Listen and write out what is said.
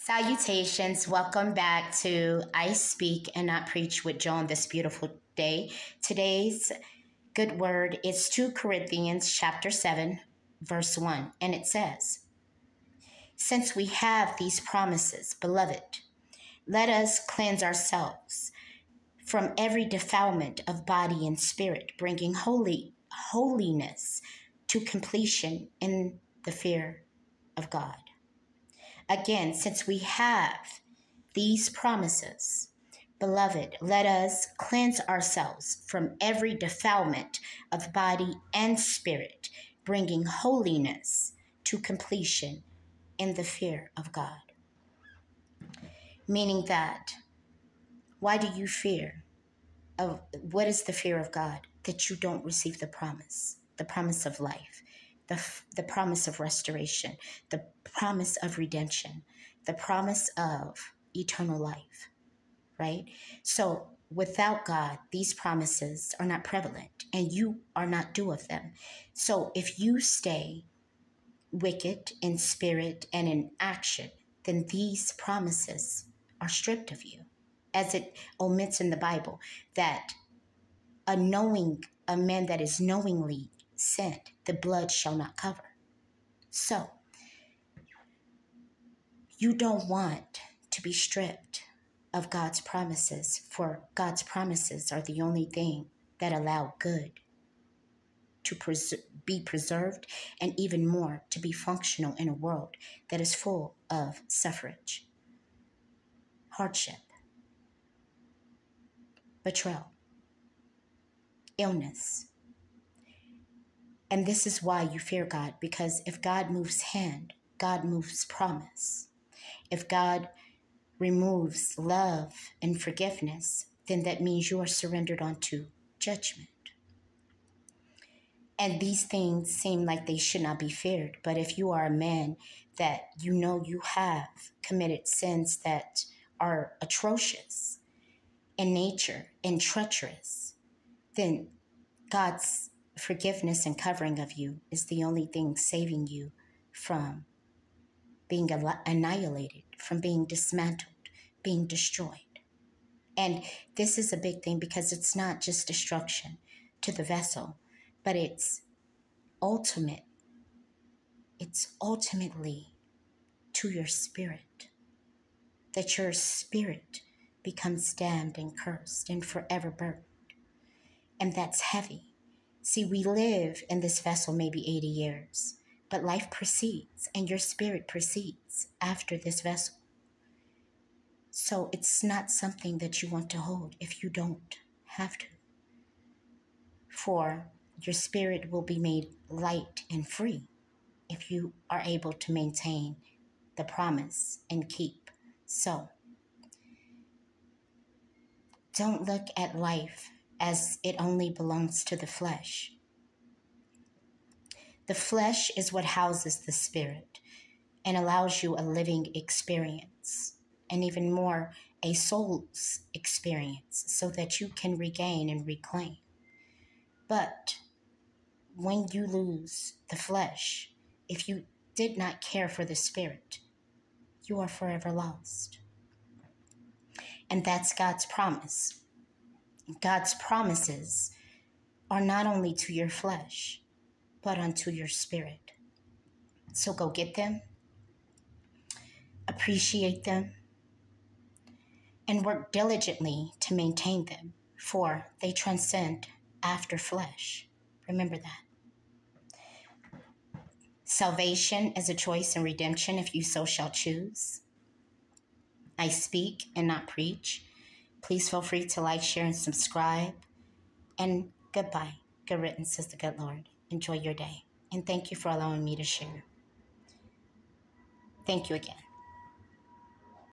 Salutations. Welcome back to I Speak and Not Preach with Joe on this beautiful day. Today's good word is 2 Corinthians chapter 7, verse 1. And it says, "Since we have these promises, beloved, let us cleanse ourselves from every defilement of body and spirit, bringing holiness to completion in the fear of God." Again, since we have these promises, beloved, let us cleanse ourselves from every defilement of body and spirit, bringing holiness to completion in the fear of God. Meaning that, why do you fear? What is the fear of God? That you don't receive the promise of life, the promise of restoration, the promise of redemption, the promise of eternal life, right? So without God, these promises are not prevalent and you are not due of them. So if you stay wicked in spirit and in action, then these promises are stripped of you. As it omits in the Bible, that a man that is knowingly sinned, the blood shall not cover. So, you don't want to be stripped of God's promises, for God's promises are the only thing that allow good to be preserved and even more to be functional in a world that is full of suffrage, hardship, betrayal, illness. And this is why you fear God, because if God moves hand, God moves promise. If God removes love and forgiveness, then that means you are surrendered unto judgment. And these things seem like they should not be feared. But if you are a man that you know you have committed sins that are atrocious in nature and treacherous, then God's forgiveness and covering of you is the only thing saving you from being annihilated, from being dismantled, being destroyed. And this is a big thing because it's not just destruction to the vessel, but it's ultimately to your spirit, that your spirit becomes damned and cursed and forever burned. And that's heavy. See, we live in this vessel maybe 80 years, but life proceeds and your spirit proceeds after this vessel. So it's not something that you want to hold if you don't have to. For your spirit will be made light and free if you are able to maintain the promise and keep. So don't look at life as it only belongs to the flesh. The flesh is what houses the spirit and allows you a living experience, and even more, a soul's experience, so that you can regain and reclaim. But when you lose the flesh, if you did not care for the spirit, you are forever lost. And that's God's promise. God's promises are not only to your flesh, but unto your spirit. So go get them, appreciate them, and work diligently to maintain them, for they transcend after flesh. Remember that. Salvation is a choice and redemption if you so shall choose. I speak and not preach. Please feel free to like, share, and subscribe. And goodbye. Good riddance, says the good Lord. Enjoy your day. And thank you for allowing me to share. Thank you again.